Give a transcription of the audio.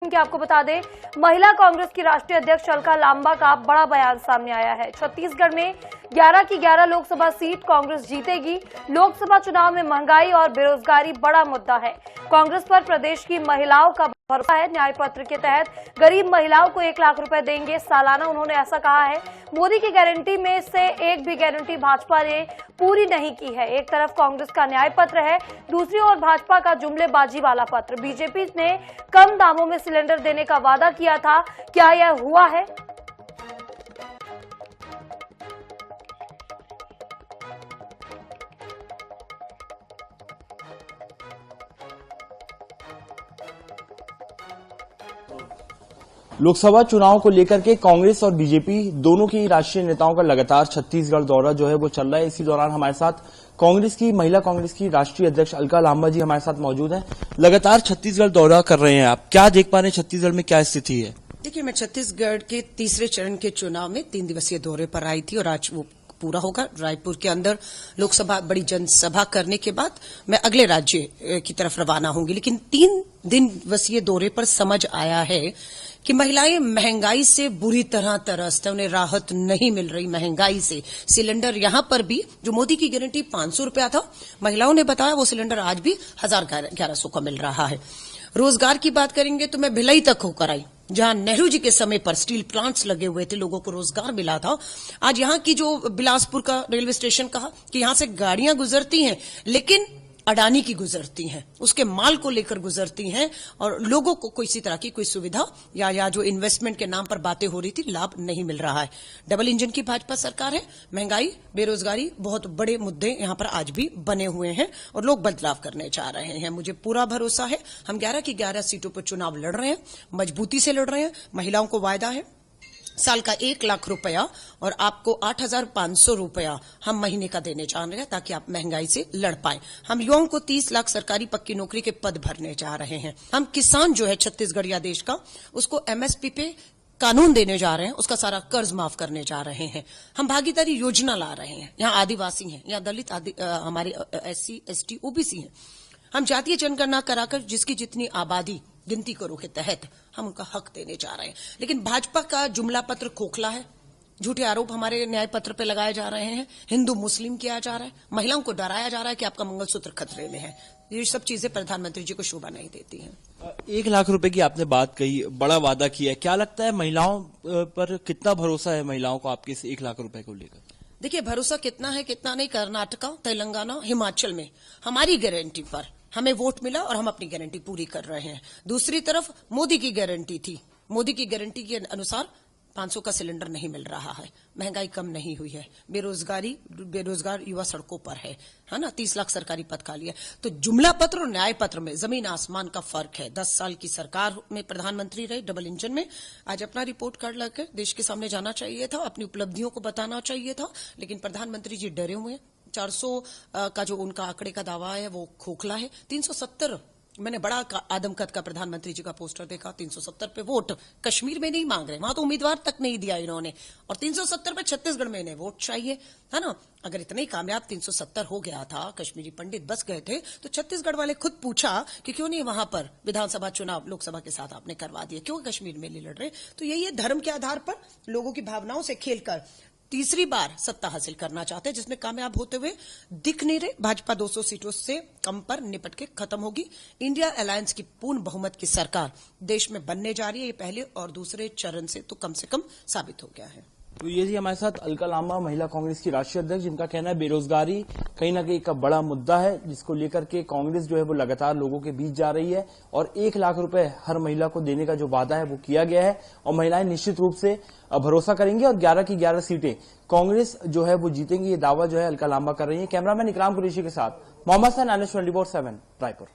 कि आपको बता दें, महिला कांग्रेस की राष्ट्रीय अध्यक्ष अलका लांबा का बड़ा बयान सामने आया है। छत्तीसगढ़ में 11 की 11 लोकसभा सीट कांग्रेस जीतेगी। लोकसभा चुनाव में महंगाई और बेरोजगारी बड़ा मुद्दा है। कांग्रेस पर प्रदेश की महिलाओं का भरोसा है। न्याय पत्र के तहत गरीब महिलाओं को 1 लाख रुपए देंगे सालाना, उन्होंने ऐसा कहा है। मोदी की गारंटी में से एक भी गारंटी भाजपा ने पूरी नहीं की है। एक तरफ कांग्रेस का न्याय पत्र है, दूसरी ओर भाजपा का जुमलेबाजी वाला पत्र। बीजेपी ने कम दामों में सिलेंडर देने का वादा किया था, क्या यह हुआ है? लोकसभा चुनाव को लेकर के कांग्रेस और बीजेपी दोनों की राष्ट्रीय नेताओं का लगातार छत्तीसगढ़ दौरा जो है वो चल रहा है। इसी दौरान हमारे साथ महिला कांग्रेस की राष्ट्रीय अध्यक्ष अलका लांबा जी हमारे साथ मौजूद हैं। लगातार छत्तीसगढ़ दौरा कर रहे हैं, आप क्या देख पा रहे हैं छत्तीसगढ़ में, क्या स्थिति है? देखिए, मैं छत्तीसगढ़ के तीसरे चरण के चुनाव में 3 दिवसीय दौरे पर आई थी और आज वो पूरा होगा। रायपुर के अंदर लोकसभा बड़ी जनसभा करने के बाद मैं अगले राज्य की तरफ रवाना होंगी। लेकिन 3 दिवसीय दौरे पर समझ आया है कि महिलाएं महंगाई से बुरी तरह त्रस्त है, उन्हें राहत नहीं मिल रही महंगाई से। सिलेंडर यहां पर भी जो मोदी की गारंटी 500 रुपया था, महिलाओं ने बताया वो सिलेंडर आज भी 1100 का मिल रहा है। रोजगार की बात करेंगे तो मैं भिलाई तक होकर आई, जहां नेहरू जी के समय पर स्टील प्लांट्स लगे हुए थे, लोगों को रोजगार मिला था। आज यहां की जो बिलासपुर का रेलवे स्टेशन कहा कि यहां से गाड़ियां गुजरती हैं, लेकिन अडानी की गुजरती हैं, उसके माल को लेकर गुजरती हैं और लोगों को कोई इसी तरह की कोई सुविधा या जो इन्वेस्टमेंट के नाम पर बातें हो रही थी, लाभ नहीं मिल रहा है। डबल इंजन की भाजपा सरकार है। महंगाई, बेरोजगारी बहुत बड़े मुद्दे यहां पर आज भी बने हुए हैं और लोग बदलाव करने चाह रहे हैं। मुझे पूरा भरोसा है, हम 11 की 11 सीटों पर चुनाव लड़ रहे हैं, मजबूती से लड़ रहे हैं। महिलाओं को वायदा है साल का 1 लाख रुपया और आपको 8,500 रुपया हम महीने का देने चाह रहे हैं, ताकि आप महंगाई से लड़ पाएं। हम युवाओं को 30 लाख सरकारी पक्की नौकरी के पद भरने जा रहे हैं। हम किसान जो है छत्तीसगढ़ या देश का, उसको MSP पे कानून देने जा रहे हैं, उसका सारा कर्ज माफ करने जा रहे हैं। हम भागीदारी योजना ला रहे हैं। यहाँ आदिवासी हैं, यहाँ दलित हमारे SC ST OBC हैं। हम जातीय जनगणना कराकर जिसकी जितनी आबादी गिनती करो के तहत हम उनका हक देने जा रहे हैं। लेकिन भाजपा का जुमला पत्र खोखला है, झूठे आरोप हमारे न्याय पत्र पे लगाए जा रहे हैं, हिंदू मुस्लिम किया जा रहा है, महिलाओं को डराया जा रहा है कि आपका मंगलसूत्र खतरे में है। ये सब चीजें प्रधानमंत्री जी को शोभा नहीं देती हैं। 1 लाख रुपए की आपने बात कही, बड़ा वादा किया है, क्या लगता है महिलाओं पर कितना भरोसा है महिलाओं को आपके इस 1 लाख रुपए को लेकर? देखिए, भरोसा कितना है कितना नहीं, कर्नाटका, तेलंगाना, हिमाचल में हमारी गारंटी पर हमें वोट मिला और हम अपनी गारंटी पूरी कर रहे हैं। दूसरी तरफ मोदी की गारंटी थी, मोदी की गारंटी के अनुसार 500 का सिलेंडर नहीं मिल रहा है, महंगाई कम नहीं हुई है, बेरोजगार युवा सड़कों पर है ना, 30 लाख सरकारी पद खाली है। तो जुमला पत्र और न्याय पत्र में जमीन आसमान का फर्क है। 10 साल की सरकार में प्रधानमंत्री रहे डबल इंजन में, आज अपना रिपोर्ट कार्ड लाकर देश के सामने जाना चाहिए था, अपनी उपलब्धियों को बताना चाहिए था, लेकिन प्रधानमंत्री जी डरे हुए हैं। 400 का जो उनका आंकड़े का दावा है वो खोखला है। 370 मैंने बड़ा आदमकद का प्रधानमंत्री जी का पोस्टर देखा, 370 पे वोट कश्मीर में नहीं मांग रहे, वहां तो उम्मीदवार तक नहीं दिया इन्होंने, और 370 पे छत्तीसगढ़ में इन्हें वोट चाहिए, है ना। अगर इतने ही कामयाब 370 हो गया था, कश्मीरी पंडित बस गए थे, तो छत्तीसगढ़ वाले खुद पूछा कि क्यों नहीं वहां पर विधानसभा चुनाव लोकसभा के साथ आपने करवा दिए, क्यों कश्मीर में नहीं लड़ रहे? तो यही है, धर्म के आधार पर लोगों की भावनाओं से खेलकर तीसरी बार सत्ता हासिल करना चाहते हैं, जिसमें कामयाब होते हुए दिख नहीं रहे। भाजपा 200 सीटों से कम पर निपट के खत्म होगी। इंडिया अलायंस की पूर्ण बहुमत की सरकार देश में बनने जा रही है। ये पहले और दूसरे चरण से तो कम साबित हो गया है। तो ये जी हमारे साथ अलका लांबा, महिला कांग्रेस की राष्ट्रीय अध्यक्ष, जिनका कहना है बेरोजगारी कहीं ना कहीं का बड़ा मुद्दा है, जिसको लेकर के कांग्रेस जो है वो लगातार लोगों के बीच जा रही है और 1 लाख रुपए हर महिला को देने का जो वादा है वो किया गया है और महिलाएं निश्चित रूप से भरोसा करेंगी और 11 की 11 सीटें कांग्रेस जो है वो जीतेंगी। ये दावा जो है अलका लांबा कर रही है। कैमरामैन इकराम कुरैशी के साथ मोहम्मद हसन, NH 24/7 रायपुर।